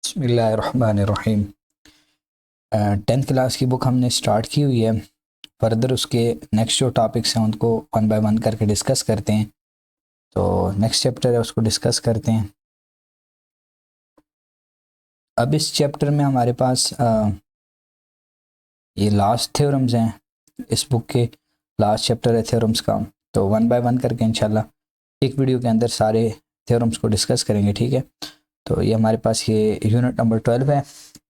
बिस्मिल्लाहिर्रहमानिर्रहीम। 10th class की book हमने स्टार्ट की हुई है। फर्दर उसके नेक्स्ट जो टॉपिक्स हैं उनको वन बाय वन करके डिस्कस करते हैं। तो नेक्स्ट चैप्टर है उसको डिस्कस करते हैं। अब इस चैप्टर में हमारे पास ये लास्ट थ्योरम्स हैं। इस बुक के लास्ट चैप्टर है थ्योरम्स का। तो वन बाय वन करके इंशाल्लाह एक वीडियो के अंदर सारे थ्योरम्स को डिस्कस करेंगे, ठीक है। तो ये हमारे पास ये यूनिट नंबर 12 है,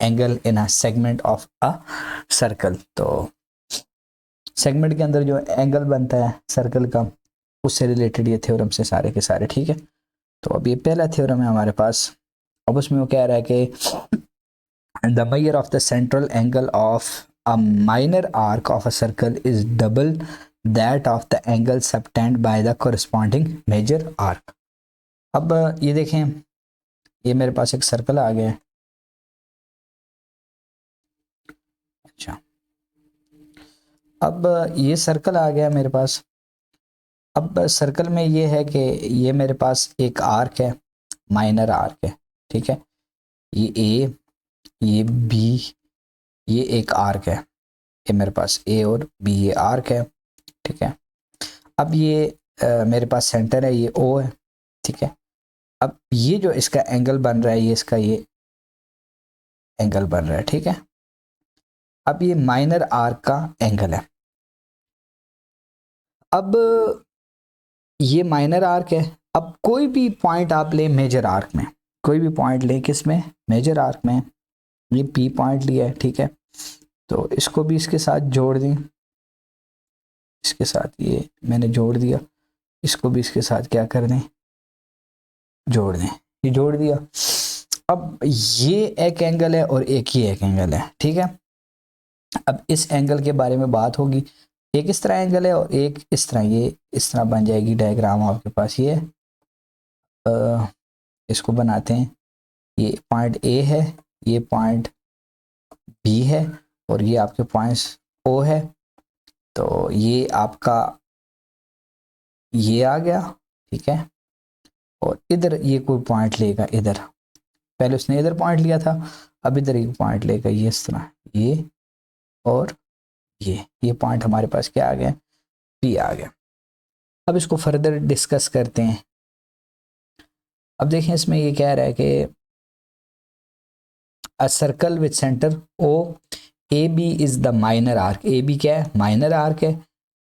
angle in a segment of a circle. तो सेगमेंट के अंदर जो एंगल बनता है सर्कल का, उससे रिलेटेड ये थ्योरम से सारे के सारे, ठीक है। तो अब ये पहला थ्योरम है हमारे पास। अब उसमें वो कह रहा है कि the measure of the central angle of a minor arc of a circle is double that of the angle subtended by the corresponding major arc. अब ये देखें, ये मेरे पास एक सर्कल आ गया है। अच्छा, अब ये सर्कल आ गया मेरे पास। अब सर्कल में ये है कि ये मेरे पास एक आर्क है, माइनर आर्क है, ठीक है। ये ए, ये बी, ये एक आर्क है। ये मेरे पास ए और बी ये आर्क है, ठीक है। अब ये मेरे पास सेंटर है, ये ओ है, ठीक है। अब ये जो इसका एंगल बन रहा है, ये इसका ये एंगल बन रहा है, ठीक है। अब ये माइनर आर्क का एंगल है। अब ये माइनर आर्क है। अब कोई भी पॉइंट आप लें मेजर आर्क में, कोई भी पॉइंट लें, किस में, मेजर आर्क में। ये पी पॉइंट लिया है, ठीक है। तो इसको भी इसके साथ जोड़ दें, इसके साथ ये मैंने जोड़ दिया, इसको भी इसके साथ क्या कर दें, जोड़ दें। ये जोड़ दिया। अब ये एक एंगल है और एक ही एक एंगल है, ठीक है। अब इस एंगल के बारे में बात होगी। एक इस तरह एंगल है और एक इस तरह, ये इस तरह बन जाएगी डायग्राम आपके पास। ये इसको बनाते हैं। ये पॉइंट ए है, ये पॉइंट बी है और ये आपके पॉइंट्स ओ है। तो ये आपका ये आ गया, ठीक है। और इधर ये कोई पॉइंट लेगा, इधर पहले उसने इधर पॉइंट लिया था, अब इधर एक पॉइंट लेगा, ये इस तरह, ये और ये पॉइंट हमारे पास क्या आ गया, पी आ गया। अब इसको फर्दर डिस्कस करते हैं। अब देखें, इसमें ये कह रहा है कि a circle with centre O A B is the minor arc. A B क्या है, माइनर आर्क है।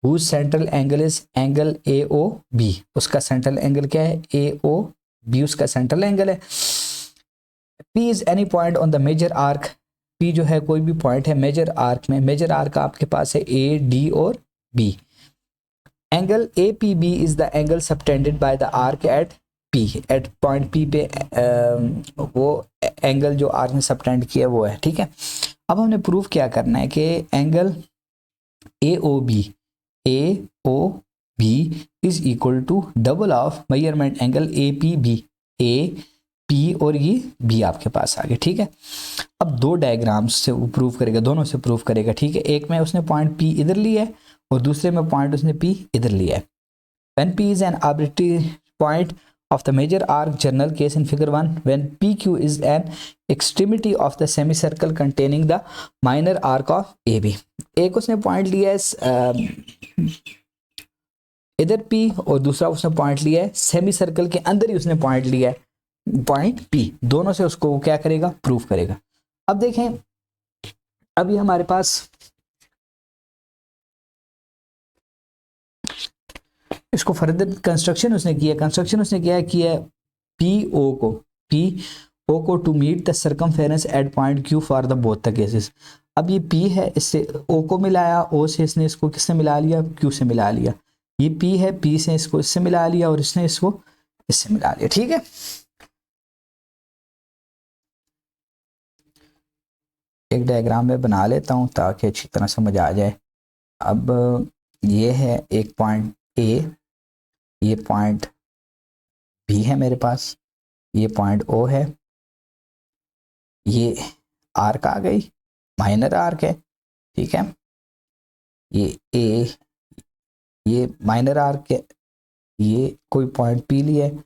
Whose central angle is angle A O B. उसका सेंट्रल एंगल क्या है, ए ओ बी उसका सेंट्रल एंगल है। P is any point on the major arc. P जो है कोई भी पॉइंट है मेजर आर्क में। मेजर आर्क आपके पास है ए, डी और B. Angle A P B is the angle subtended by the arc at P. At point P पे वो एंगल जो आर्क ने सबटेंड किया वो है, ठीक है। अब हमने प्रूव क्या करना है कि angle A O B, A O B is equal to double of measurement angle A P B. A P और ये बी आपके पास आ गए, ठीक है। अब दो डायग्राम्स से वो प्रूव करेगा, दोनों से प्रूव करेगा, ठीक है। एक में उसने पॉइंट पी इधर लिया है और दूसरे में पॉइंट उसने पी इधर लिया है। When P is an arbitrary point of the major arc, general case in figure 1, when PQ is an extremity of the semicircle containing the minor arc of AB। एक उसने पॉइंट लिया है इधर P और दूसरा उसने पॉइंट लिया है सेमी सर्कल के अंदर ही उसने पॉइंट लिया है पॉइंट P। दोनों से उसको क्या करेगा, प्रूव करेगा। अब देखें, अब ये हमारे पास इसको फर्दर कंस्ट्रक्शन उसने किया। कंस्ट्रक्शन उसने किया पी ओ को to meet the circumference at point Q for the both the cases. अब ये पी है, इससे ओ को मिलाया, ओ से इसने इसको किससे मिला लिया, क्यू से मिला लिया। ये पी है, पी से इसको इससे मिला लिया और इसने इसको इससे मिला लिया, ठीक है। एक डायग्राम में बना लेता हूं ताकि अच्छी तरह समझ आ जाए। अब ये है एक पॉइंट ए, ये पॉइंट बी है मेरे पास, ये पॉइंट ओ है, ये आर्क आ गई, माइनर आर्क है, ठीक है। ये ए, ये माइनर आर्क है, ये कोई पॉइंट पी लिया है,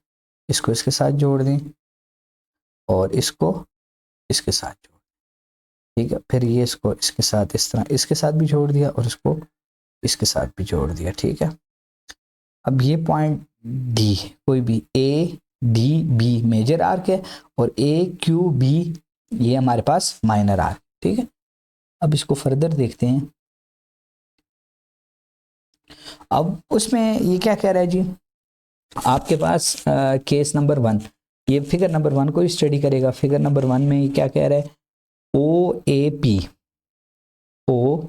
इसको इसके साथ जोड़ दें और इसको इसके साथ जोड़, ठीक है। फिर ये इसको इसके साथ इस तरह इसके साथ भी जोड़ दिया और इसको इसके साथ भी जोड़ दिया, ठीक है। अब ये पॉइंट डी, कोई भी A D B major arc है और ए क्यू बी ये हमारे पास माइनर आर्क, ठीक है। अब इसको फर्दर देखते हैं। अब उसमें ये क्या कह रहा है जी, आपके पास केस नंबर 1, ये फिगर नंबर 1 को स्टडी करेगा। फिगर नंबर 1 में ये क्या कह रहा है, O A P, O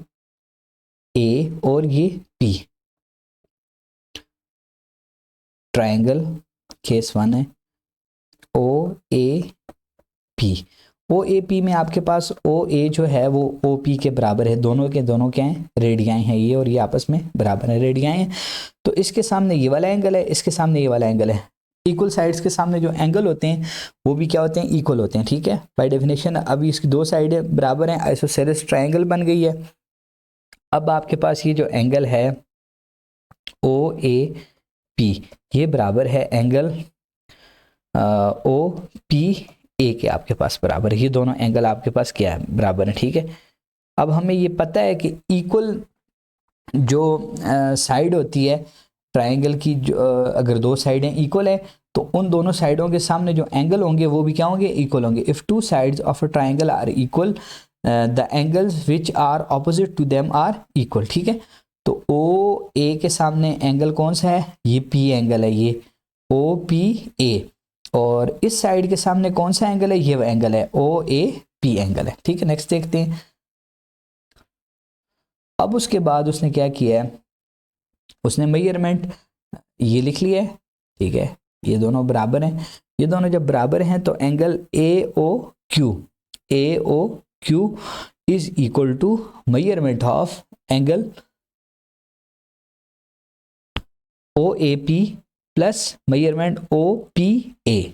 A और ये पी ट्रायंगल, केस 1 है O A P. O A P में आपके पास ओ ए जो है वो ओ पी के बराबर है, दोनों के दोनों क्या हैं, रेडियाएं हैं, ये और ये आपस में बराबर है, रेडियाएं हैं। तो इसके सामने ये वाला एंगल है, इसके सामने ये वाला एंगल है। इक्वल साइड्स के सामने जो एंगल होते हैं वो भी क्या होते हैं, इक्वल होते हैं, ठीक है, बाय डेफिनेशन। अभी इसकी दो साइडें बराबर हैं, आइसोसेलेस ट्रायंगल बन गई है। अब आपके पास ये जो एंगल है ओ ए पी, ये बराबर है एंगल ओ पी ए के आपके पास बराबर है। ये दोनों एंगल आपके पास क्या है, बराबर है, ठीक है। अब हमें ये पता है कि इक्वल जो साइड होती है ट्रायंगल की, जो अगर दो साइडें इक्वल है तो उन दोनों साइडों के सामने जो एंगल होंगे वो भी क्या होंगे, इक्वल होंगे। If two sides of a triangle are equal the angles which are opposite to them are equal, ठीक है। तो ओ ए के सामने एंगल कौन सा है, ये पी एंगल है, ये ओ पी ए। और इस साइड के सामने कौन सा एंगल है, ये एंगल है ओ ए पी एंगल है, ठीक है। नेक्स्ट देखते हैं। अब उसके बाद उसने क्या किया है, उसने मेजरमेंट ये लिख लिया है, ठीक है। ये दोनों बराबर हैं, ये दोनों जब बराबर हैं तो angle A O Q is equal to measurement of angle O A P plus measurement O P A.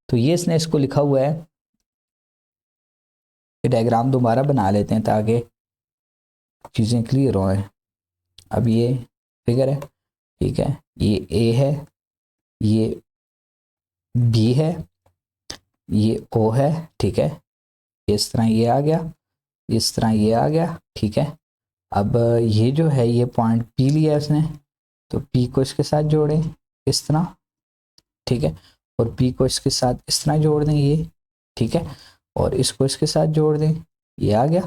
तो ये इसने इसको लिखा हुआ है, डायग्राम दोबारा बना लेते हैं ताकि चीज़ें क्लियर हो। अब ये फिगर है, ठीक है, ये ए है, ये बी है, ये ओ है, ठीक है। इस तरह ये आ गया, इस तरह ये आ गया, ठीक है। अब ये जो है ये पॉइंट पी लिया है उसने, तो पी को इसके साथ जोड़ें इस तरह, ठीक है, और पी को इसके साथ इस तरह जोड़ दें ये, ठीक है, और इसको इसके साथ जोड़ दें, ये आ गया,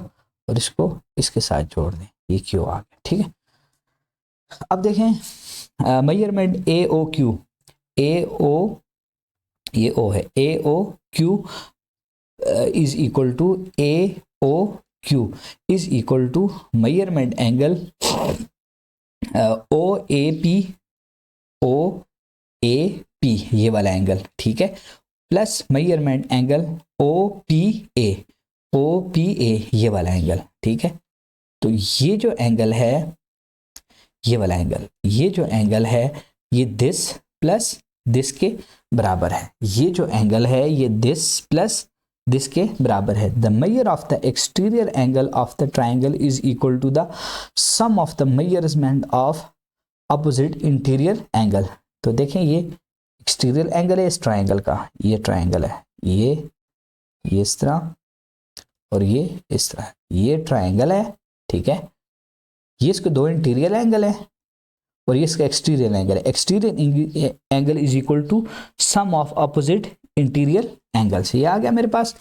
और इसको इसके साथ जोड़ दें, ये क्यू आ गया, ठीक है। अब देखें मेजरमेंट ए ओ क्यू, ए ओ ये ओ है, A O Q is equal to A O Q is equal to measurement angle O A P ये वाला एंगल, ठीक है, plus measurement angle O P A ये वाला एंगल, ठीक है। तो ये जो एंगल है, ये वाला एंगल, ये जो एंगल है ये दिस प्लस दिस के बराबर है। ये जो एंगल है ये दिस प्लस दिस के बराबर है। The measure of the exterior angle of the triangle is equal to the sum of the measurement of opposite interior angle. तो देखें ये एक्सटीरियर एंगल है इस ट्राइंगल का, ये ट्राइंगल है, ये इस तरह और ये इस तरह, ये ट्राइंगल है, ठीक है। ये इसके दो इंटीरियर एंगल है और ये इसका एक्सटीरियर एंगल है। Exterior angle is equal to sum of opposite interior angle से। ये आ गया मेरे पास।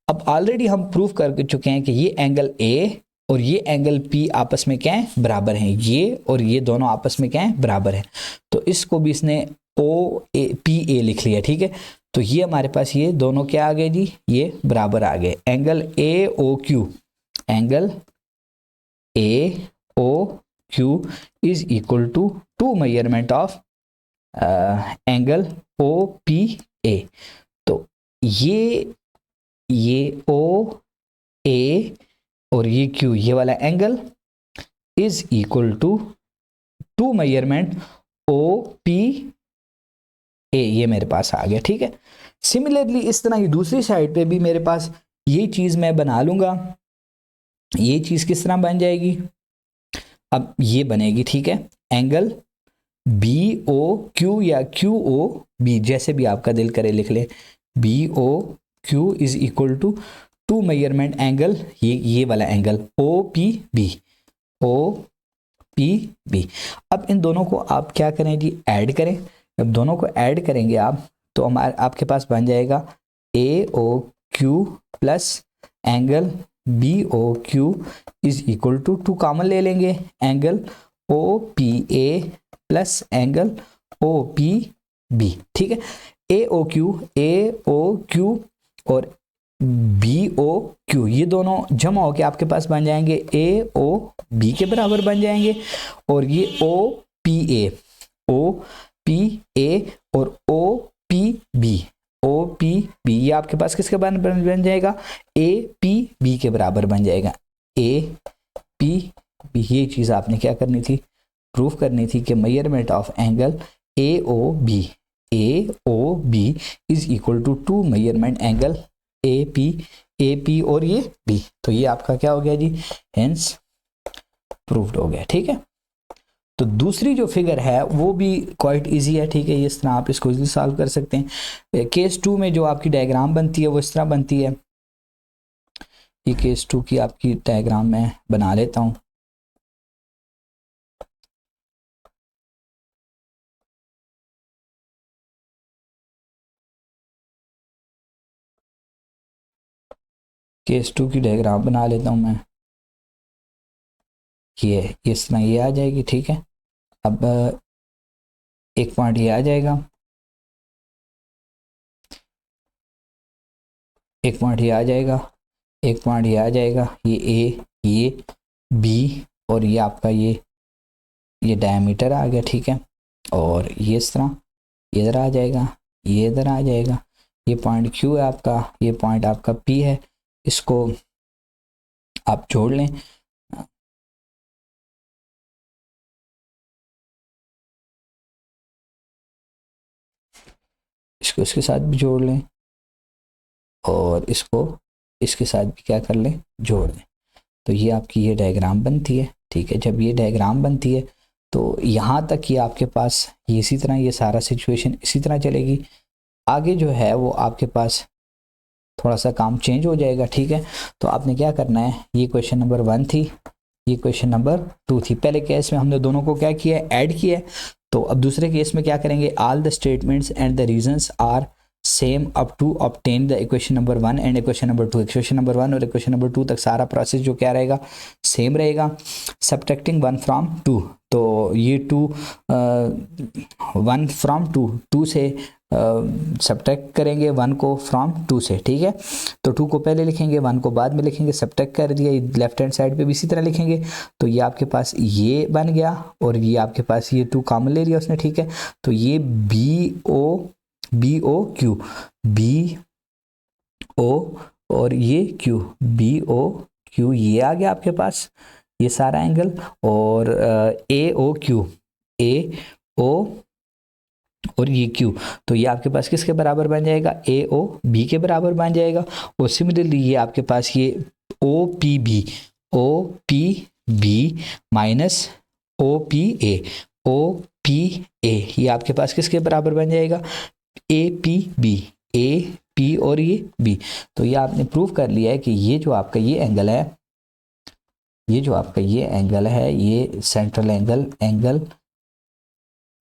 अब ऑलरेडी हम प्रूव कर चुके हैं कि ये एंगल ए और ये एंगल पी आपस में क्या है, बराबर हैं। ये और ये दोनों आपस में क्या है, बराबर है। तो इसको भी इसने ओ ए पी ए लिख लिया, ठीक है। तो ये हमारे पास ये दोनों क्या आ गए जी, ये बराबर आ गए। Angle A O Q, angle A O Q is equal to measurement of angle O P A. तो ये ओ ए और ये क्यू ये वाला angle is equal to measurement O P A, ये मेरे पास आ गया, ठीक है। सिमिलरली इस तरह ये दूसरी साइड पे भी मेरे पास ये चीज मैं बना लूंगा। ये चीज किस तरह बन जाएगी, अब ये बनेगी, ठीक है। एंगल बी ओ क्यू या क्यू ओ बी, जैसे भी आपका दिल करे लिख ले, B O Q is equal to two measurement angle, ये वाला angle O P B, O P B. अब इन दोनों को आप क्या करें जी, ऐड करें। जब दोनों को ऐड करेंगे आप, तो आपके पास बन जाएगा A O Q plus angle B O Q is equal to, two common ले लेंगे, angle O P A plus angle O P B. ठीक है, ए ओ क्यू और बी ओ क्यू, ये दोनों जमा होके आपके पास बन जाएंगे ए ओ बी के बराबर बन जाएंगे। और ये ओ पी ए और ओ पी बी ये आपके पास किसके बराबर बन जाएगा, ए पी बी के बराबर बन जाएगा, ए पी बी। ये चीज़ आपने क्या करनी थी, प्रूफ करनी थी कि measurement of angle A O B is equal to two measurement angle A P और ये बी। तो ये आपका क्या हो गया जी, हेंस प्रूव्ड हो गया। ठीक है, तो दूसरी जो फिगर है वो भी क्वाइट इजी है। ठीक है, इस तरह आप इसको इजीली सॉल्व कर सकते हैं। केस 2 में जो आपकी डायग्राम बनती है वो इस तरह बनती है। ये केस 2 की आपकी डायग्राम मैं बना लेता हूँ। केस 2 की डायग्राम बना लेता हूँ मैं, ये इस तरह ये आ जाएगी। ठीक है, अब एक पॉइंट ये आ जाएगा, एक पॉइंट ये आ जाएगा, एक पॉइंट ये आ जाएगा, ये ए, ये बी और ये आपका ये डायमीटर आ गया। ठीक है, और ये इस तरह ये इधर आ जाएगा, ये इधर आ जाएगा, ये पॉइंट क्यू है आपका, ये पॉइंट आपका पी है। इसको आप जोड़ लें, इसको इसके साथ भी जोड़ लें और इसको इसके साथ भी क्या कर लें, जोड़ लें। तो ये आपकी ये डायग्राम बनती है। ठीक है, जब ये डायग्राम बनती है तो यहाँ तक ये आपके पास ये इसी तरह ये सारा सिचुएशन इसी तरह चलेगी। आगे जो है वो आपके पास थोड़ा सा काम चेंज हो जाएगा। ठीक है, तो आपने क्या करना है, ये क्वेश्चन नंबर 1 थी, ये क्वेश्चन नंबर 2 थी। पहले केस में हमने दोनों को क्या किया है, ऐड किया है। तो अब दूसरे केस में क्या करेंगे, all the statements and the reasons are same up to obtain the equation number 1 and equation number 2। Equation number 1 और इक्वेशन नंबर 2 तक सारा प्रोसेस जो क्या रहेगा, सेम रहेगा। सब्ट्रैक्टिंग 1 फ्रॉम 2, तो ये 1 फ्रॉम 2 से सब्ट्रैक्ट करेंगे 1 को फ्रॉम 2 से। ठीक है, तो 2 को पहले लिखेंगे, 1 को बाद में लिखेंगे, सब्ट्रैक्ट कर दिया। लेफ्ट हैंड साइड पे भी इसी तरह लिखेंगे। तो ये आपके पास ये बन गया और ये आपके पास ये 2 कॉमन ले लिया उसने। ठीक है, तो ये बी ओ और ये बी ओ क्यू ये आ गया आपके पास ये सारा एंगल। और ए ओ और ये क्यू, तो ये आपके पास किसके बराबर बन जाएगा, ए ओ बी के बराबर बन जाएगा। और सिमिलरली ये आपके पास ये O P B minus O P A ये आपके पास किसके बराबर बन जाएगा, ए पी और ये बी। तो ये आपने प्रूव कर लिया है कि ये जो आपका ये एंगल है, ये जो आपका ये एंगल है, ये central angle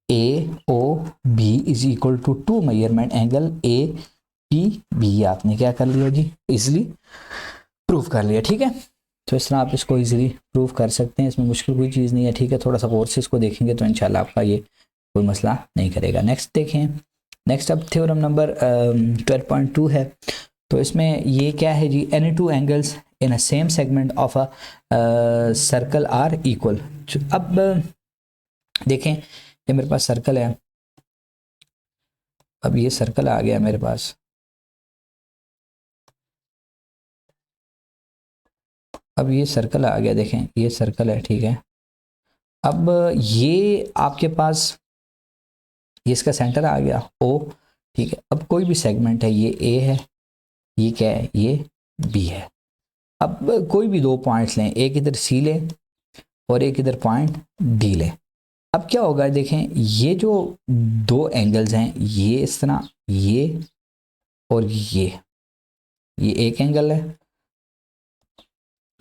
A O B is equal to two measurement angle A P B. आपने क्या कर लिया जी, इजिली प्रूव कर लिया। ठीक है, तो इस तरह आप इसको इजीली प्रूव कर सकते हैं, इसमें मुश्किल कोई चीज़ नहीं है। ठीक है, थोड़ा सा गौर से इसको देखेंगे तो इंशाल्लाह आपका ये कोई मसला नहीं करेगा। नेक्स्ट देखें, नेक्स्ट अब थ्योरम नंबर 12.2 है। तो इसमें ये क्या है जी, any two angles in a same segment of a circle are equal. अब देखें, ये मेरे पास सर्कल है, अब ये सर्कल आ गया मेरे पास, अब ये सर्कल आ गया, देखें ये सर्कल है। ठीक है, अब ये आपके पास ये इसका सेंटर आ गया ओ। ठीक है, अब कोई भी सेगमेंट है, ये ए है, ये क्या है, ये बी है। अब कोई भी 2 पॉइंट्स लें, एक इधर सी लें और एक इधर पॉइंट डी लें। अब क्या होगा, देखें ये जो 2 एंगल्स हैं, ये इस तरह, ये और ये, ये एक एंगल है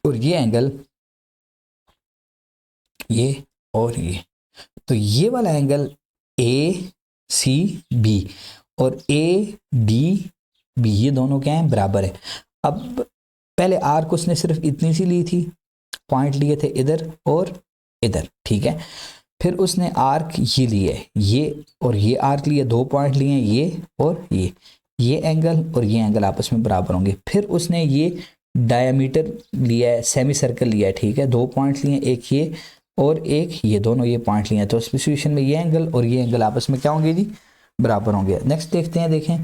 और ये एंगल ये और ये, तो ये वाला एंगल ए सी बी और ए डी बी ये दोनों क्या है, बराबर है। अब पहले आर्क उसने सिर्फ इतनी सी ली थी, पॉइंट लिए थे इधर और इधर, ठीक है। फिर उसने आर्क ये लिए, ये और ये आर्क लिए, 2 पॉइंट लिए ये और ये एंगल और ये एंगल आपस में बराबर होंगे। फिर उसने ये डायमीटर लिया है, सेमी सर्कल लिया है, ठीक है, 2 पॉइंट लिए, एक ये और एक ये, दोनों ये पॉइंट लिए हैं, तो इस सिचुएशन में ये एंगल और ये एंगल आपस में क्या होंगे जी, बराबर होंगे। नेक्स्ट देखते हैं, देखें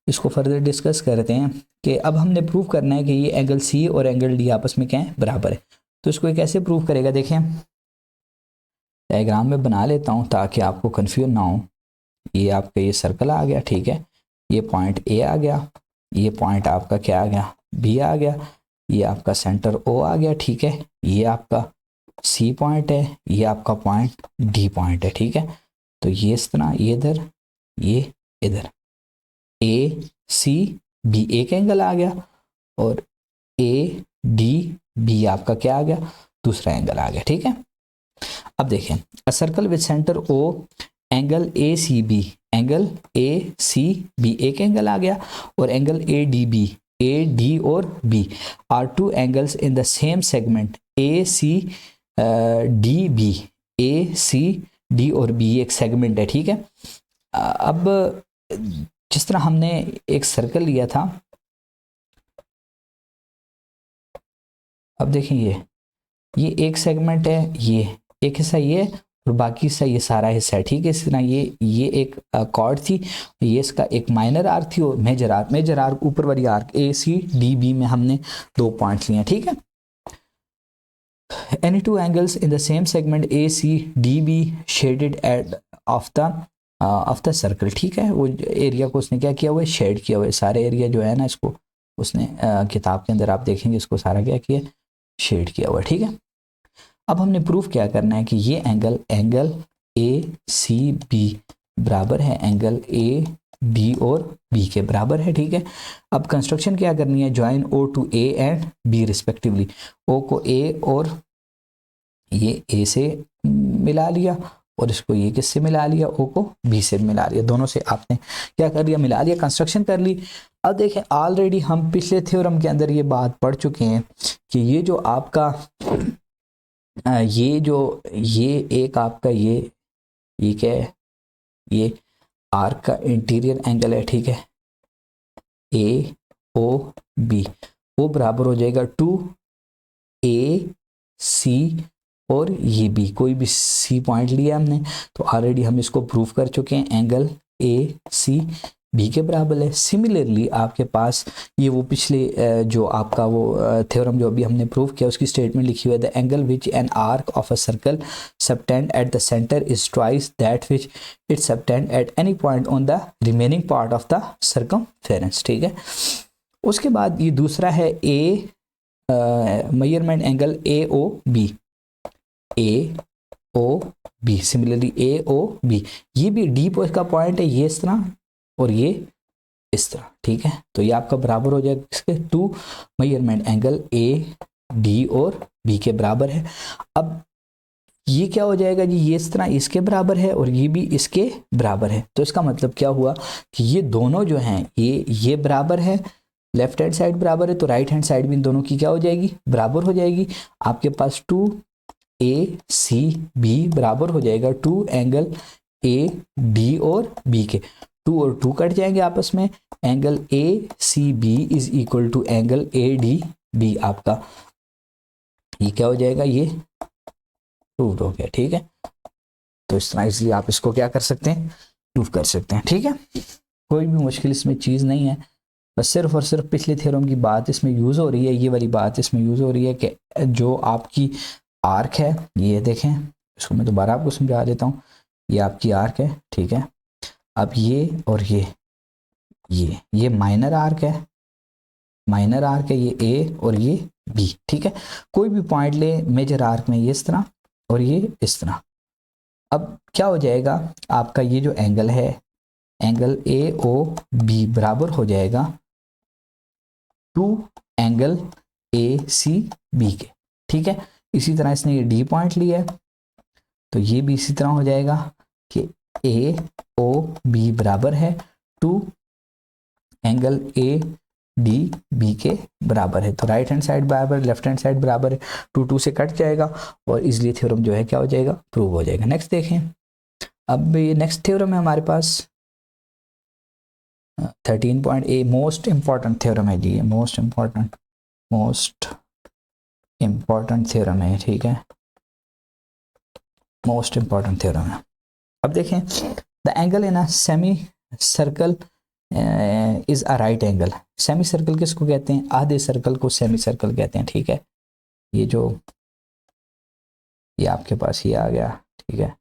इसको फर्दर डिस्कस करते हैं कि अब हमने प्रूव करना है कि ये एंगल सी और एंगल डी आपस में क्या है, बराबर है। तो इसको ये कैसे प्रूव करेगा, देखें डायग्राम में बना लेता हूँ ताकि आपको कन्फ्यूज ना हो। ये आपका ये सर्कल आ गया, ठीक है, ये पॉइंट ए आ गया, ये पॉइंट आपका क्या आ गया, बी आ गया, ये आपका सेंटर ओ आ गया, ठीक है, ये आपका सी पॉइंट है, ये आपका पॉइंट डी पॉइंट है, ठीक है। तो ये इस तरह, ये इधर, ये इधर, ए सी बी एक एंगल आ गया और ए डी बी आपका क्या आ गया, दूसरा एंगल आ गया, ठीक है। अब देखें, a circle with centre O, angle A C B, angle A C B एक एंगल आ गया और angle A D B, A D और B are 2 angles in the same segment A C D B, A C D और B एक segment है, ठीक है। अब जिस तरह हमने एक सर्कल लिया था, अब देखें ये एक सेगमेंट है, ये एक हिस्सा ये और बाकी हिस्सा ये सारा हिस्सा है, ठीक है। इस तरह ये एक कॉर्ड थी, ये इसका एक माइनर आर्क थी और मेजर आर्क ऊपर वाली arc A C D B में हमने 2 पॉइंट लिए, ठीक है। Any two angles in the same segment ACDB shaded at of the circle, ठीक है। वो एरिया को उसने क्या किया हुआ है, शेड किया हुआ है, सारे एरिया जो है ना इसको उसने किताब के अंदर आप देखेंगे इसको सारा क्या किया, शेड किया हुआ है, ठीक है। अब हमने प्रूफ क्या करना है कि ये एंगल ए सी बी बराबर है एंगल ए डी और बी के बराबर है, ठीक है। अब कंस्ट्रक्शन क्या करनी है, join O to A and B respectively, O को ए और ये ए से मिला लिया और इसको ये किससे मिला लिया, ओ को बी से मिला लिया, दोनों से आपने क्या कर लिया, मिला लिया, कंस्ट्रक्शन कर ली। अब देखें ऑलरेडी हम पिछले थ्योरम के अंदर ये बात पढ़ चुके हैं कि ये जो आपका ये एक आपका ये क्या है, ये आर्क का इंटीरियर एंगल है, ठीक है, ए ओ बी, वो बराबर हो जाएगा 2 ए सी और ये बी, कोई भी सी पॉइंट लिया हमने तो ऑलरेडी हम इसको प्रूव कर चुके हैं, एंगल ए सी बी के बराबर है। सिमिलरली आपके पास ये वो पिछले जो आपका वो थ्योरम जो अभी हमने प्रूव किया उसकी स्टेटमेंट लिखी हुई है, the angle which an arc of a circle subtend at the centre is twice that which it subtend at any point on the remaining part of the circumference, ठीक है। उसके बाद ये दूसरा है A measurement angle A O B, A O B, similarly A O B, ये भी D का पॉइंट है, ये इस तरह और ये इस तरह, ठीक है। तो ये आपका बराबर हो जाएगा इसके 2 मेजरमेंट एंगल ए डी और बी के बराबर है। अब ये क्या हो जाएगा जी, ये इस तरह इसके बराबर है और ये भी इसके बराबर है, तो इसका मतलब क्या हुआ कि ये दोनों जो हैं ये बराबर है, लेफ्ट हैंड साइड बराबर है तो राइट हैंड साइड भी इन दोनों की क्या हो जाएगी, बराबर हो जाएगी। आपके पास 2 ए सी बी बराबर हो जाएगा 2 एंगल ए डी और बी के, 2 और 2 कट जाएंगे आपस में, angle A C B is equal to angle A D B, आपका ये क्या हो जाएगा, ये प्रूव हो गया, ठीक है। तो इस तरह इसलिए आप इसको क्या कर सकते हैं, प्रूव कर सकते हैं, ठीक है। कोई भी मुश्किल इसमें चीज़ नहीं है, बस सिर्फ और सिर्फ पिछले थ्योरम की बात इसमें यूज़ हो रही है, ये वाली बात इसमें यूज़ हो रही है कि जो आपकी आर्क है, ये देखें इसको मैं दोबारा आपको समझा देता हूँ, ये आपकी आर्क है, ठीक है। अब ये और ये माइनर आर्क है, ये ए और ये बी, ठीक है। कोई भी पॉइंट ले मेजर आर्क में, ये इस तरह और ये इस तरह। अब क्या हो जाएगा, आपका ये जो एंगल है, एंगल ए ओ बी बराबर हो जाएगा two angle A C B के, ठीक है। इसी तरह इसने ये डी पॉइंट लिया है, तो ये भी इसी तरह हो जाएगा कि ए ओ बी बराबर है two angle A D B के बराबर है। तो राइट हैंड साइड बराबर, लेफ्ट हैंड साइड बराबर है, टू टू से कट जाएगा और इसलिए थ्योरम जो है क्या हो जाएगा, प्रूव हो जाएगा। नेक्स्ट देखें, अब ये नेक्स्ट थ्योरम है हमारे पास 13.a, मोस्ट इंपॉर्टेंट थ्योरम है जी, मोस्ट इंपॉर्टेंट थ्योरम है, ठीक है, मोस्ट इंपॉर्टेंट थ्योरम है। अब देखें, the angle in a semi circle is a right angle. Semi circle किसको कहते हैं, आधे सर्कल को सेमी सर्कल कहते हैं, ठीक है। ये जो ये आपके पास ये आ गया, ठीक है।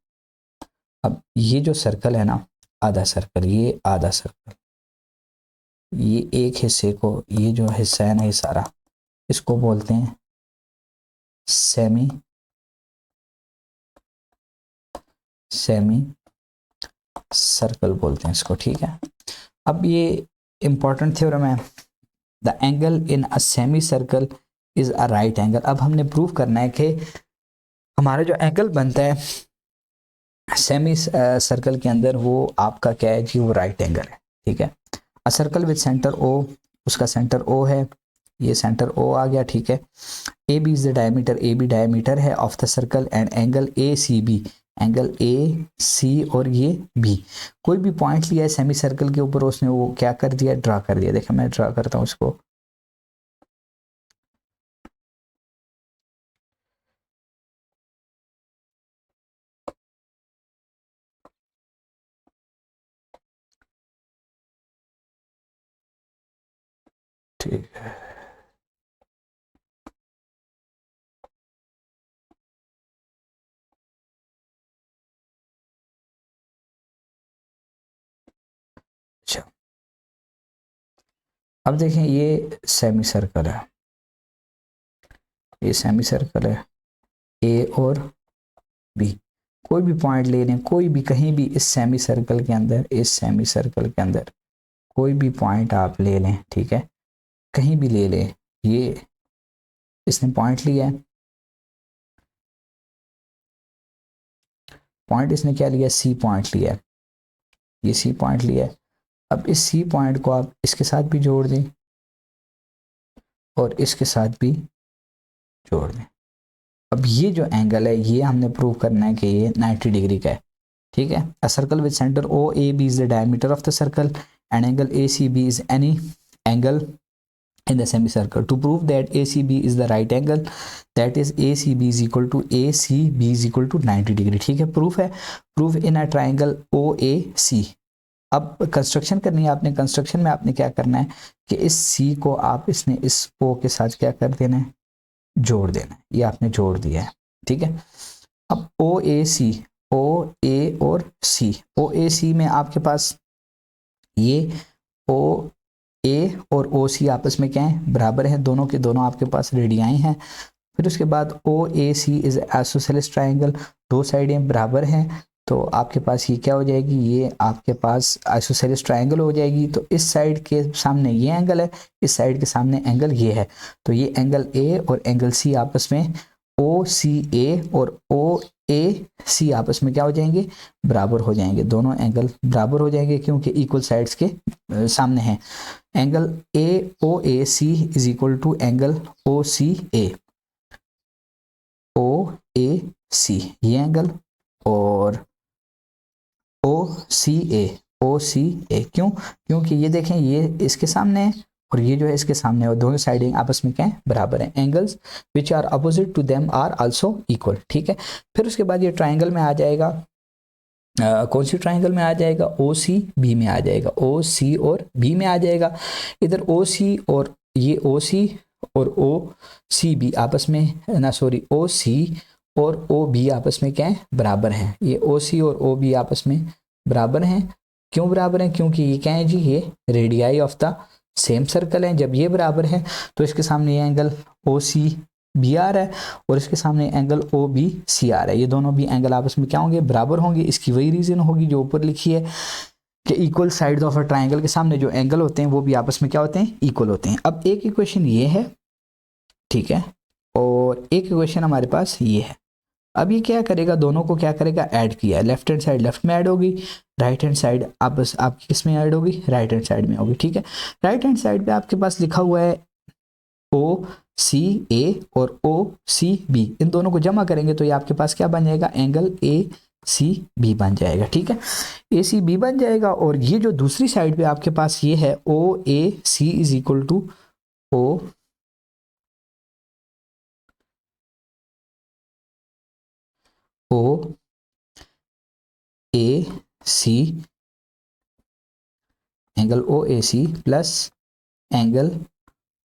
अब ये जो सर्कल है ना, आधा सर्कल, ये आधा सर्कल, ये एक हिस्से को, ये जो हिस्सा है ना ये सारा, इसको बोलते हैं सेमी सर्कल बोलते हैं इसको, ठीक है। अब ये इंपॉर्टेंट थ्योरम है, the angle in a semi circle is a right angle. अब हमने प्रूव करना है कि हमारा जो एंगल बनता है सेमी सर्कल के अंदर, वो आपका क्या है जी, वो राइट एंगल है, ठीक है। A circle with centre O, उसका सेंटर ओ है, ये सेंटर ओ आ गया, ठीक है। A B is the diameter, A B diameter है of the circle, and angle A C B, angle A C और ये बी, कोई भी पॉइंट लिया है सेमी सर्कल के ऊपर, उसने वो क्या कर दिया, ड्रा कर दिया। देखिए मैं ड्रा करता हूँ इसको, ठीक है। अच्छा, अब देखें ये सेमी सर्कल है, ये सेमी सर्कल है, ए और बी, कोई भी पॉइंट ले लें, कोई भी कहीं भी इस सेमी सर्कल के अंदर, इस सेमी सर्कल के अंदर कोई भी पॉइंट आप ले लें, ठीक है, कहीं भी ले लें। ये इसने पॉइंट लिया है, पॉइंट इसने क्या लिया, सी पॉइंट लिया है, ये सी पॉइंट लिया है। अब इस सी पॉइंट को आप इसके साथ भी जोड़ दें और इसके साथ भी जोड़ दें। अब ये जो एंगल है, ये हमने प्रूव करना है कि ये 90 डिग्री का है, ठीक है। A circle with centre O A B is the diameter of the circle, and angle A C B is any angle in the semicircle. To prove that ACB is the right angle, that is ACB is equal to ACB is equal to 90 degree, ठीक है। Proof है, proof in a triangle OAC। अब construction करनी है आपने, construction में आपने क्या करना है कि इस C को आप इसने इस O के साथ क्या कर देना है, जोड़ देना है, ये आपने जोड़ दिया है, ठीक है। अब OAC, OA और C, OAC में आपके पास ये O ए और ओ सी आपस में क्या है, बराबर है, दोनों के दोनों आपके पास रेडियाई हैं। फिर उसके बाद ओ A C is isosceles triangle, दो साइडें बराबर हैं, तो आपके पास ये क्या हो जाएगी, ये आपके पास आइसोसेलेस ट्राइंगल हो जाएगी। तो इस साइड के सामने ये एंगल है, इस साइड के सामने एंगल ये है, तो ये एंगल ए और एंगल सी आपस में ओ सी ए और ओ ए सी आपस में क्या हो जाएंगे, बराबर हो जाएंगे, दोनों एंगल बराबर हो जाएंगे क्योंकि इक्वल साइड्स के सामने हैं। Angle A O A C is equal to angle O C A, O A C ये एंगल, और ओ सी ए, क्यों, क्योंकि ये देखें ये इसके सामने है और ये जो है इसके सामने, और दोनों साइडें आपस में क्या है, बराबर हैं। Angles which are opposite to them are also equal, ठीक है। फिर उसके बाद ये ट्राइंगल में आ जाएगा, कौन सी ट्राइंगल में आ जाएगा, ओ सी बी में आ जाएगा, ओ सी और बी में आ जाएगा। इधर ओ सी और ये ओ सी और ओ सी बी आपस में ना, सॉरी, ओ सी और ओ बी आपस में क्या है, बराबर हैं। ये ओ सी और ओ बी आपस में बराबर हैं, क्यों बराबर हैं, क्योंकि ये क्या है जी, ये radii of the same circle है। जब ये बराबर है तो इसके सामने ये angle O C B are है और इसके सामने angle O B C are है, ये दोनों भी एंगल आपस में क्या होंगे, बराबर होंगे। इसकी वही रीजन होगी जो ऊपर लिखी है, कि equal sides of a triangle के सामने जो एंगल होते हैं वो भी आपस में क्या होते हैं, इक्वल होते हैं। अब एक इक्वेशन ये है, ठीक है, और एक इक्वेशन हमारे पास ये है। अब ये क्या करेगा, दोनों को क्या करेगा, ऐड किया, लेफ्ट हैंड साइड लेफ्ट में ऐड होगी, राइट हैंड साइड आपस आपकी किस में ऐड होगी, राइट हैंड साइड में होगी, ठीक है। राइट हैंड साइड पे आपके पास लिखा हुआ है ओ सी ए और ओ सी बी, इन दोनों को जमा करेंगे तो ये आपके पास क्या बन जाएगा, एंगल ए सी बी बन जाएगा, ठीक है। ए सी बी बन जाएगा। और ये जो दूसरी साइड पे आपके पास ये है O A C is equal to O O A C, angle O A C plus angle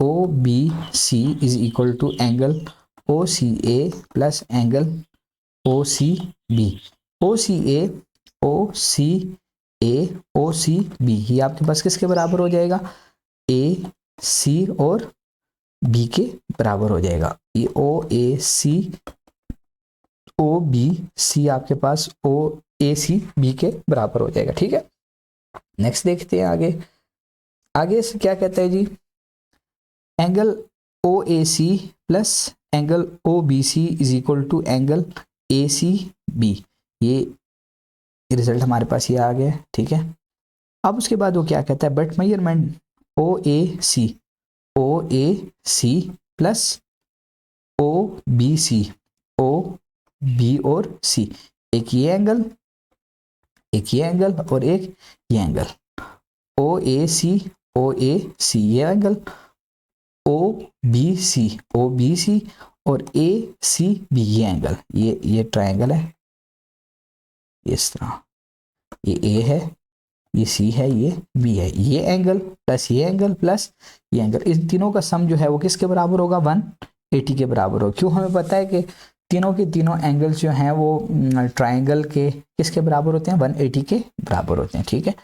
O B C is equal to angle O C A plus angle O C B. O C A O C A O C B, ये आपके पास किसके बराबर हो जाएगा, ए C और B के बराबर हो जाएगा। ये O A C O B सी आपके पास ओ ए सी बी के बराबर हो जाएगा, ठीक है। नेक्स्ट देखते हैं आगे। आगे से क्या कहता है जी, angle O A C plus angle O B C is equal to angle A C B, ये रिजल्ट हमारे पास ये आ गया, ठीक है। अब उसके बाद वो क्या कहता है, but measurement O A C plus O B C, O B और सी, एक ये एंगल और एक ये एंगल, ओ ए सी ये एंगल, ओ बी सी और ए सी बी ये एंगल, ये ट्रायंगल है इस तरह, ये ए है, ये सी है, ये बी है, ये एंगल प्लस ये एंगल प्लस ये एंगल, इन तीनों का सम जो है वो किसके बराबर होगा, 180 के बराबर होगा। क्यों, हमें पता है कि तीनों के तीनों एंगल्स जो हैं वो ट्रायंगल के किसके बराबर होते हैं, 180 के बराबर होते हैं, ठीक है।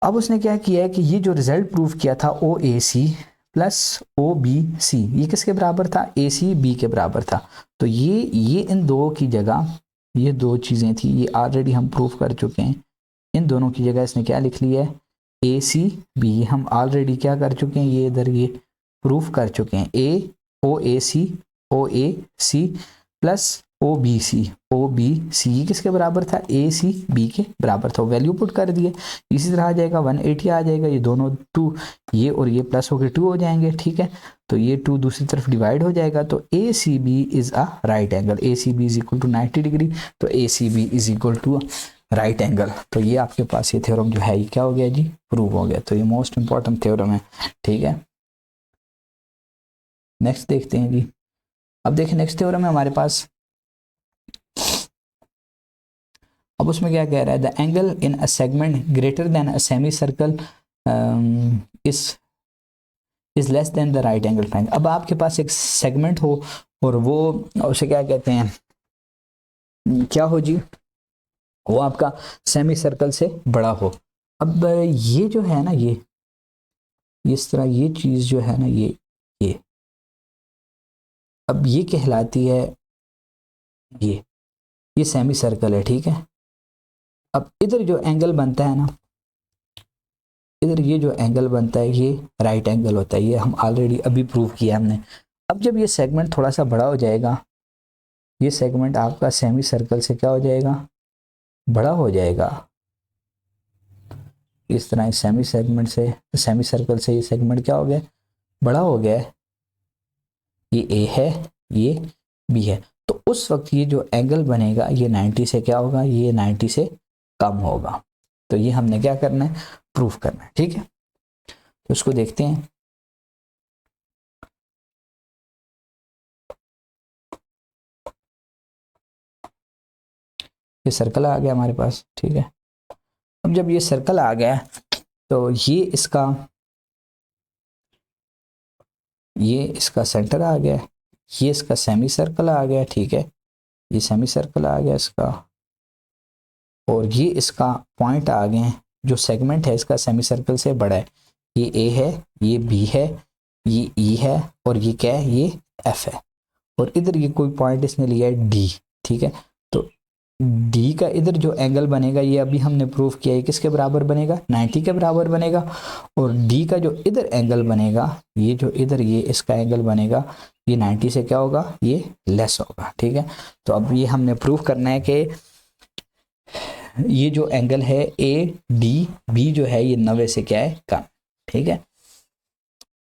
अब उसने क्या किया है कि ये जो रिजल्ट प्रूव किया था ओ A C plus O B C, ये किसके बराबर था, ए सी बी के बराबर था। तो ये इन दो की जगह ये दो चीज़ें थी, ये ऑलरेडी हम प्रूव कर चुके हैं। इन दोनों की जगह इसने क्या लिख लिया है, ए सी बी, हम ऑलरेडी क्या कर चुके हैं, ये इधर ये प्रूफ कर चुके हैं। ओ A C plus O B C ये किसके बराबर था, ए सी बी के बराबर था, वैल्यू पुट कर दिए, इसी तरह आ जाएगा 180 आ जाएगा, ये दोनों 2 ये और ये प्लस होकर 2 हो जाएंगे, ठीक है। तो ये 2 दूसरी तरफ डिवाइड हो जाएगा, तो A C B is a right angle, A C B is equal to 90 degree, तो A C B is equal to right angle. तो ये आपके पास ये थ्योरम जो है ये क्या हो गया जी, प्रूव हो गया। तो ये मोस्ट इंपॉर्टेंट थ्योरम है, ठीक है। नेक्स्ट देखते हैं जी। अब देखिए नेक्स्ट थ्योरम है हमारे पास, अब उसमें क्या कह रहा है, the angle in a segment greater than a semi circle is less than the right angle triangle. अब आपके पास एक सेगमेंट हो और वो उसे क्या कहते हैं, क्या हो जी, वो आपका सेमी सर्कल से बड़ा हो। अब ये जो है ना, ये इस तरह ये चीज जो है ना, ये अब ये कहलाती है, ये सेमी सर्कल है, ठीक है। अब इधर जो एंगल बनता है ना, इधर ये जो एंगल बनता है ये राइट एंगल होता है, ये हम ऑलरेडी अभी प्रूव किया हमने। अब जब ये सेगमेंट थोड़ा सा बड़ा हो जाएगा, ये सेगमेंट आपका सेमी सर्कल से क्या हो जाएगा, बड़ा हो जाएगा। इस तरह इस सेमी सेमी सर्कल से ये सेगमेंट क्या हो गया, बड़ा हो गया है। ये ए है, ये बी है, तो उस वक्त ये जो एंगल बनेगा ये 90 से क्या होगा, ये 90 से कम होगा। तो ये हमने क्या करना है, प्रूफ करना है, ठीक है। तो उसको देखते हैं। ये सर्कल आ गया हमारे पास, ठीक है। अब जब ये सर्कल आ गया तो ये इसका सेंटर आ गया, ये इसका सेमी सर्कल आ गया, ठीक है। ये सेमी सर्कल आ गया इसका, और ये इसका पॉइंट आ गए, जो सेगमेंट है इसका सेमी सर्कल से बड़ा है। ये ए है, ये बी है, ये ई है, और ये क्या है, ये एफ है। और इधर ये कोई पॉइंट इसने लिया है डी, ठीक है। तो डी का इधर जो एंगल बनेगा ये अभी हमने प्रूव किया है किसके बराबर बनेगा, 90 के बराबर बनेगा। और डी का जो इधर एंगल बनेगा, ये जो इधर ये इसका एंगल बनेगा, ये 90 से क्या होगा, ये लेस होगा। ठीक है, तो अब ये हमने प्रूव करना है कि ये जो एंगल है ए डी बी जो है ये 90 से क्या है, कम। ठीक है,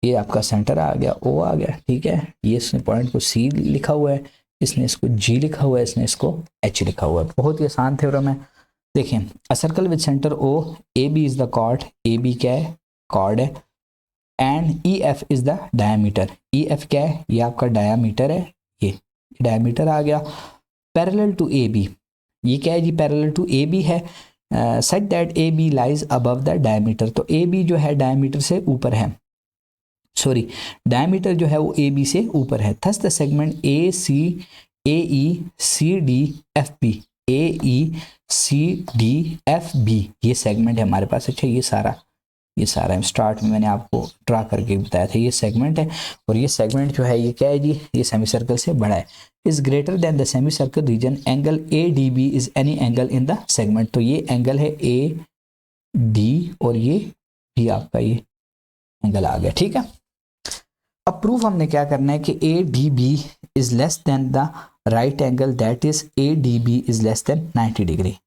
ये आपका सेंटर आ गया, ओ आ गया। ठीक है, ये इसने पॉइंट को सी लिखा हुआ है, इसने इसको जी लिखा हुआ है, इसने इसको एच लिखा हुआ है। बहुत ही आसान थ्योरम है। देखिए, a circle with centre O, A B is the chord, A B क्या है, कॉर्ड है, and E F is the diameter. E F क्या है, ये आपका डायमीटर है, ये डायमीटर आ गया। पैरेलल टू ए बी, ये क्या है जी, पैरेलल टू ए बी है। Such that A B lies above the diameter, तो ए बी जो है डायमीटर से ऊपर है, सॉरी डायमीटर जो है वो ए बी से ऊपर है। Thus the segment A C, A E C D F B, A E C D F B, ये सेगमेंट है हमारे पास। अच्छा, ये सारा स्टार्ट में मैंने आपको ड्रा करके बताया था, ये सेगमेंट है। और ये सेगमेंट जो है ये क्या है जी, ये सेमी सर्कल से बड़ा है। Is greater than the semi circle region, angle A D B is any angle in the segment. तो ये एंगल है ए डी और ये भी आपका ये एंगल आ गया। ठीक है, अब प्रूफ हमने क्या करना है कि A D B is less than the right angle, that is A D B is less than 90 degree.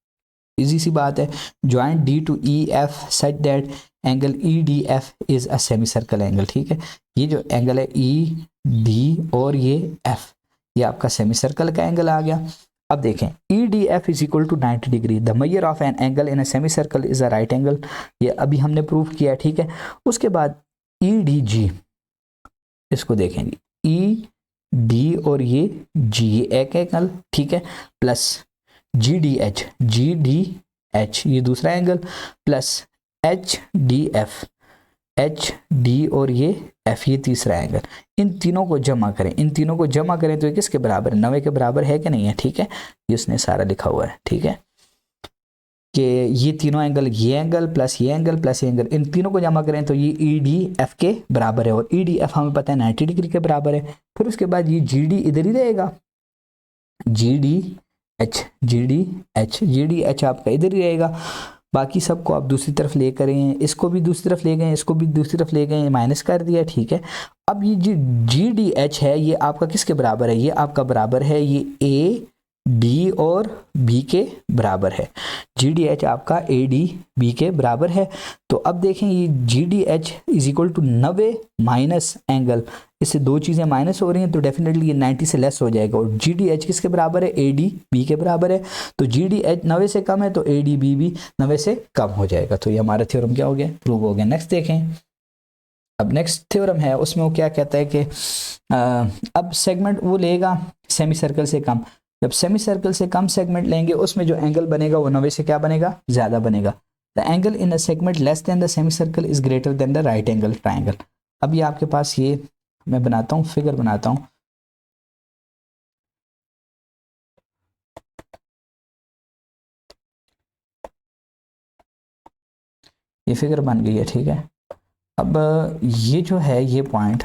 Easy सी बात है। Joint D to E F such that angle E D F is a semi circle angle. ठीक है, ये जो angle है E D और ये एफ, ये आपका सेमी सर्कल का एंगल आ गया। अब देखें, E D F is equal to 90 degree, the measure of an angle in a semi circle is a right angle, ये अभी हमने प्रूफ किया। ठीक है, उसके बाद ई डी जी, इसको देखेंगे, ई डी और ये जी, ये एक एंगल। ठीक है, प्लस जी डी एच, ये दूसरा एंगल, प्लस एच डी और ये एफ, ये तीसरा एंगल। इन तीनों को जमा करें, तो ये किसके बराबर है, 90 के बराबर है कि नहीं है। ठीक है, ये उसने सारा लिखा हुआ है। ठीक है, कि ये तीनों एंगल, ये एंगल प्लस ये एंगल प्लस ये एंगल, इन तीनों को जमा करें तो ये ई डी एफ के बराबर है, और ई डी एफ हमें पता है 90 डिग्री के बराबर है। फिर उसके बाद ये जी डी इधर ही रहेगा, जी डी एच आपका इधर ही रहेगा। बाकी सबको आप दूसरी तरफ ले करें, इसको भी दूसरी तरफ ले गए, इसको भी दूसरी तरफ ले गए, माइनस कर दिया। ठीक है, अब ये जो जी डी एच है ये आपका किसके बराबर है, ये आपका बराबर है ये ए डी और बी के बराबर है। जी डी एच आपका ए डी बी के बराबर है। तो अब देखें, ये G D H is equal to 90 minus angle, इससे दो चीज़ें माइनस हो रही हैं तो डेफिनेटली ये 90 से लेस हो जाएगा। और जी डी एच किसके बराबर है, ए डी बी के बराबर है। तो जी डी एच 90 से कम है तो ए डी बी भी 90 से कम हो जाएगा। तो ये हमारा थ्योरम क्या हो गया, प्रूव हो गया। नेक्स्ट देखें, अब नेक्स्ट थ्योरम है, उसमें वो क्या कहता है कि अब सेगमेंट वो लेगा सेमी सर्कल से कम, जब सेमी सर्कल से कम सेगमेंट लेंगे उसमें जो एंगल बनेगा वो 90 से क्या बनेगा, ज़्यादा बनेगा। The angle in a segment less than the semi circle is greater than the right angle triangle. अब ये आपके पास, ये मैं बनाता हूँ, फिगर बनाता हूँ। ये फिगर बन गई है। ठीक है, अब ये जो है ये पॉइंट,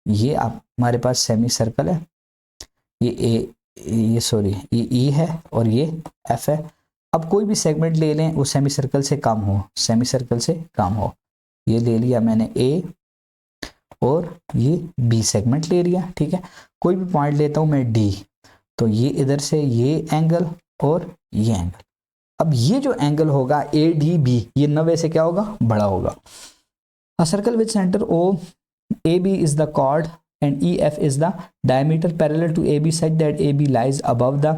ये आप हमारे पास सेमी सर्कल है, ये ये ई है और ये एफ है। अब कोई भी सेगमेंट ले लें वो सेमी सर्कल से कम हो, ये ले लिया मैंने ए और ये बी सेगमेंट ले लिया। ठीक है, कोई भी पॉइंट लेता हूं मैं डी, तो ये इधर से ये एंगल और ये एंगल। अब ये जो एंगल होगा ए डी बी, ये 90 से क्या होगा, बड़ा होगा। A circle with centre O, A B is the chord and EF is the diameter parallel to AB such that AB lies above the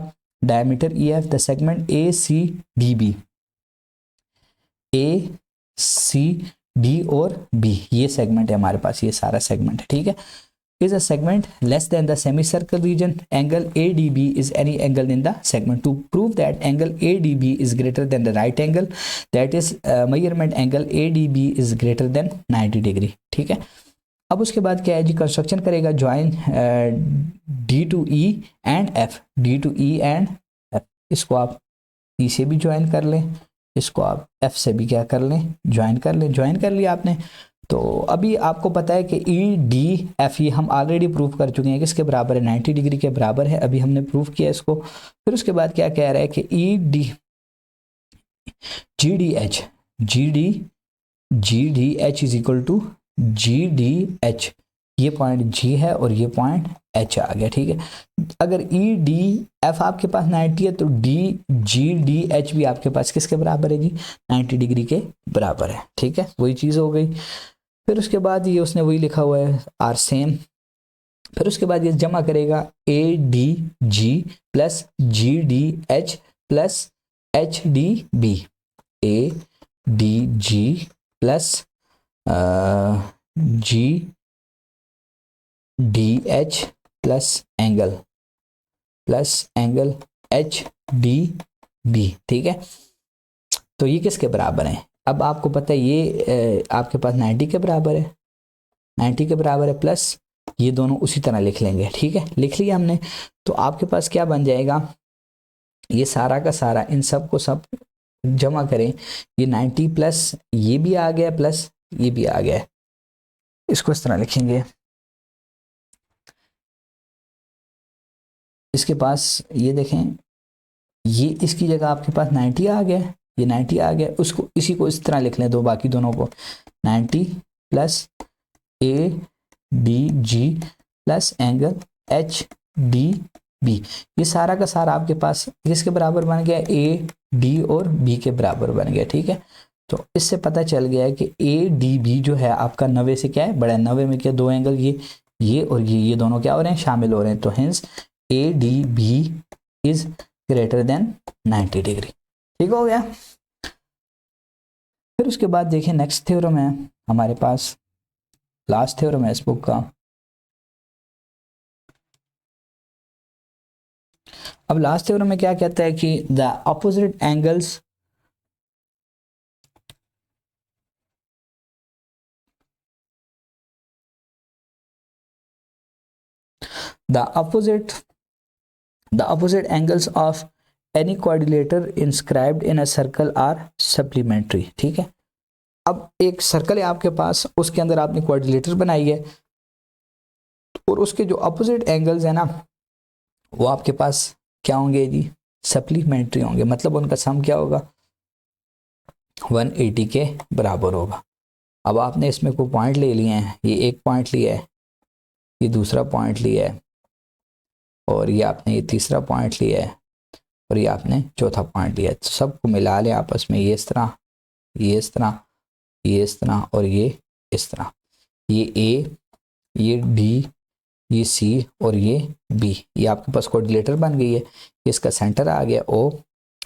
diameter EF. The segment ACDB, ACD और B, ये segment है हमारे पास, ये सारा segment है। ठीक है, is a segment less than the semicircle region, angle ADB is any angle in the segment. To prove that angle ADB is greater than the right angle, that is measurement angle ADB is greater than 90 degree. ठीक है, अब उसके बाद क्या है जी, construction करेगा, join D to E and F, D to E and F. इसको आप ई से भी ज्वाइन कर लें, इसको आप एफ से भी क्या कर लें, ज्वाइन कर लें। ज्वाइन कर लिया आपने, तो अभी आपको पता है कि ई डी एफ ये हम ऑलरेडी प्रूव कर चुके हैं, किसके बराबर है, 90 डिग्री के बराबर है, अभी हमने प्रूव किया इसको। फिर उसके बाद क्या कह रहा है कि E D G D H G D H is equal to G D H, ये पॉइंट जी है और ये पॉइंट एच आ गया, ठीक है। अगर ई डी एफ आपके पास 90 है तो डी जी डी एच भी आपके पास किसके बराबर है जी, 90 डिग्री के बराबर है, ठीक है, वही चीज़ हो गई। फिर उसके बाद ये उसने वही लिखा हुआ है आर सेम। फिर उसके बाद ये जमा करेगा A D G plus G D H plus H D B, A D G plus G D H plus angle H D B, ठीक है। तो ये किसके बराबर है, अब आपको पता है ये आपके पास 90 के बराबर है, 90 के बराबर है, प्लस ये दोनों उसी तरह लिख लेंगे, ठीक है, लिख लिया हमने। तो आपके पास क्या बन जाएगा, ये सारा का सारा इन सब को सब जमा करें, ये 90 प्लस ये भी आ गया प्लस ये भी आ गया, इसको इस तरह लिखेंगे। इसके पास ये देखें, ये इसकी जगह आपके पास 90 आ गया, ये 90 आ गया, उसको इसी को इस तरह लिख लें, दो बाकी दोनों को 90 plus A D G plus angle H D B, ये सारा का सारा आपके पास किसके बराबर बन गया, ए डी और बी के बराबर बन गया, ठीक है। तो इससे पता चल गया है कि ए डी बी जो है आपका 90 से क्या है बड़ा है, 90 में क्या दो एंगल ये और ये दोनों क्या हो रहे हैं, शामिल हो रहे हैं, तो hence A D B is greater than 90 degree, ठीक हो गया। फिर उसके बाद देखिए नेक्स्ट थ्योरम है हमारे पास, लास्ट थ्योरम है इस बुक का। अब लास्ट थ्योरम में क्या कहता है कि the opposite angles the opposite angles of any quadrilateral inscribed in a circle are supplementary, ठीक है। अब एक सर्कल है आपके पास, उसके अंदर आपने क्वाड्रिलेटर बनाई है और उसके जो अपोजिट एंगल्स है ना वो आपके पास क्या होंगे जी, सप्लीमेंट्री होंगे, मतलब उनका सम क्या होगा, 180 के बराबर होगा। अब आपने इसमें कोई पॉइंट ले लिए हैं, ये एक पॉइंट लिया है, ये दूसरा पॉइंट लिया है, और ये आपने ये तीसरा पॉइंट लिया है, और ये आपने चौथा पॉइंट लिया है, तो सबको मिला लें आपस में, ये इस तरह, ये इस तरह, ये इस तरह और ये इस तरह, ये ए, ये डी, ये सी और ये बी, ये आपके पास कोऑर्डिनेटर बन गई है। इसका सेंटर आ गया ओ,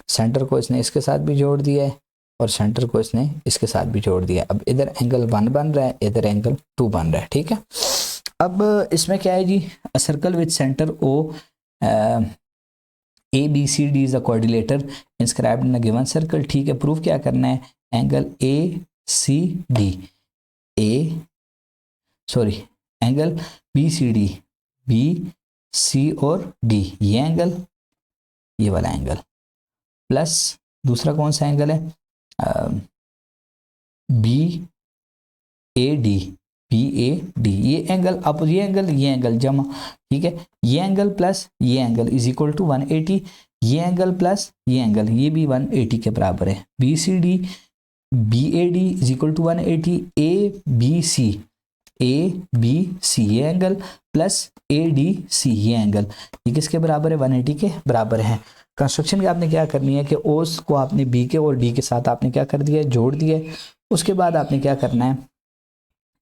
सेंटर को इसने इसके साथ भी जोड़ दिया है और सेंटर को इसने इसके साथ भी जोड़ दिया। अब इधर एंगल 1 बन रहा है, इधर एंगल 2 बन रहा है, ठीक है। अब इसमें क्या है जी, a circle with centre O A B C D is a coordinator inscribed in a given circle, ठीक है। प्रूफ क्या करना है, angle A C D, angle B C D, B C और डी, ये एंगल, ये वाला एंगल, प्लस दूसरा कौन सा एंगल है, B A D, B A D, ये एंगल, अब ये एंगल जमा, ठीक है, ये एंगल प्लस ये एंगल इज इक्वल टू 180, ये एंगल प्लस ये एंगल, ये भी 180 के बराबर है। B C D, B A D is equal to 180, A B C ये angle plus A D C ये एंगल, ये किसके बराबर है, 180 के बराबर है। कंस्ट्रक्शन की आपने क्या करनी है कि ओस को आपने बी के और डी के साथ आपने क्या कर दिया है, जोड़ दिया है। उसके बाद आपने क्या करना है,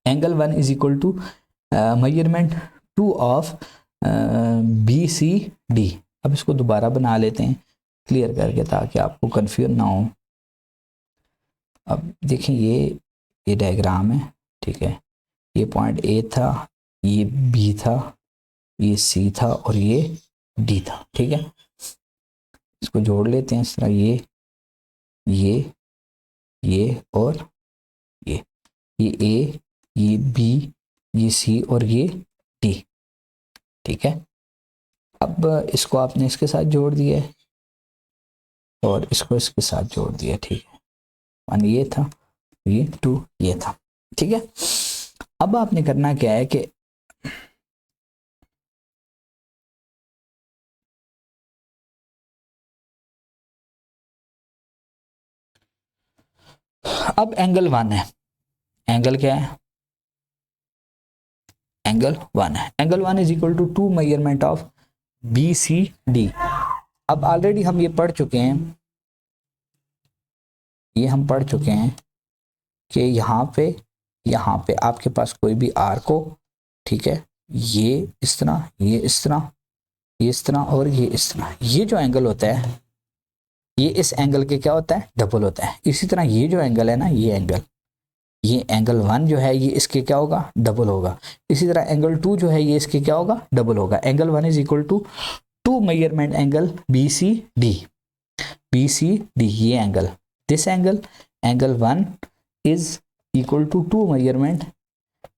angle 1 is equal to measurement 2 of B C D. अब इसको दोबारा बना लेते हैं क्लियर करके ताकि आपको कंफ्यूज ना हो। अब देखिए ये डायग्राम है, ठीक है, ये पॉइंट ए था, ये बी था, ये सी था और ये डी था, ठीक है। इसको जोड़ लेते हैं इस तरह, ये और ये ए, ये बी, ये सी और ये डी, ठीक है। अब इसको आपने इसके साथ जोड़ दिया है और इसको इसके साथ जोड़ दिया, ठीक है। 1 ये था, ये 2 ये था, ठीक है। अब आपने करना क्या है कि अब एंगल 1 है, एंगल क्या है, एंगल 1 है, angle 1 is equal to 2 measurement of B C D. अब ऑलरेडी हम ये पढ़ चुके हैं, ये हम पढ़ चुके हैं कि यहाँ पे आपके पास कोई भी आर्क हो, ठीक है, ये इस तरह, ये इस तरह, ये इस तरह और ये इस तरह, ये जो एंगल होता है ये इस एंगल के क्या होता है, डबल होता है। इसी तरह ये जो एंगल है ना, ये एंगल 1 जो है ये इसके क्या होगा, डबल होगा। इसी तरह एंगल 2 जो है ये इसके क्या होगा, डबल होगा। Angle 1 is equal to 2 measurement angle B C D, ये angle, this angle 1 is equal to 2 measurement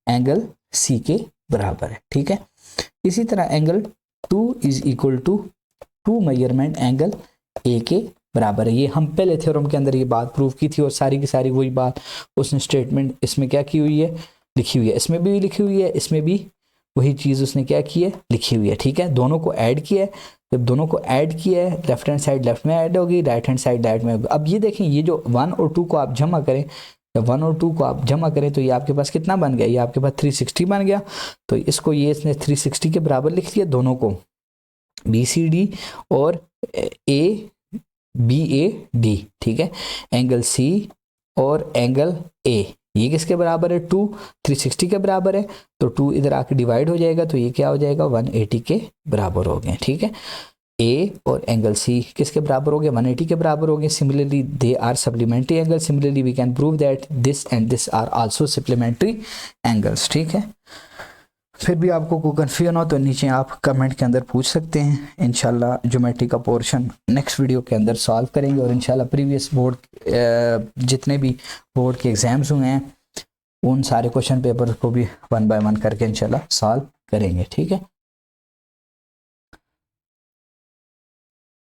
angle C के बराबर है, ठीक है। इसी तरह angle 2 is equal to 2 measurement angle A के बराबर है। ये हम पहले थ्योरम के अंदर ये बात प्रूव की थी और सारी की सारी वही बात उसने स्टेटमेंट इसमें क्या की हुई है, लिखी हुई है, इसमें भी लिखी हुई है, इसमें भी वही चीज़ उसने क्या की है, लिखी हुई है, ठीक है। दोनों को ऐड किया है, जब दोनों को ऐड किया है लेफ्ट हैंड साइड लेफ्ट में ऐड होगी, राइट हैंड साइड राइट में होगी। अब ये देखें, ये जो 1 और 2 को आप जमा करें, जब 1 और 2 को आप जमा करें तो ये आपके पास कितना बन गया, ये आपके पास 360 बन गया। तो इसको ये इसने 360 के बराबर लिख दिया, दोनों को बी सी डी और ए बी ए डी, ठीक है। एंगल सी और एंगल ए ये किसके बराबर है, 2 360 के बराबर है, तो 2 इधर आके डिवाइड हो जाएगा, तो ये क्या हो जाएगा, 180 के बराबर हो गए, ठीक है। ए और एंगल सी किसके बराबर हो गए, 180 के बराबर हो गए। Similarly they are supplementary angle, similarly we can prove that this and this are also supplementary angles, ठीक है। फिर भी आपको कोई कन्फ्यूजन हो तो नीचे आप कमेंट के अंदर पूछ सकते हैं। इंशाल्लाह ज्योमेट्री का पोर्शन नेक्स्ट वीडियो के अंदर सॉल्व करेंगे और इंशाल्लाह प्रीवियस बोर्ड जितने भी बोर्ड के एग्ज़ाम्स हुए हैं उन सारे क्वेश्चन पेपर को भी 1 बाय 1 करके इंशाल्लाह सॉल्व करेंगे, ठीक है।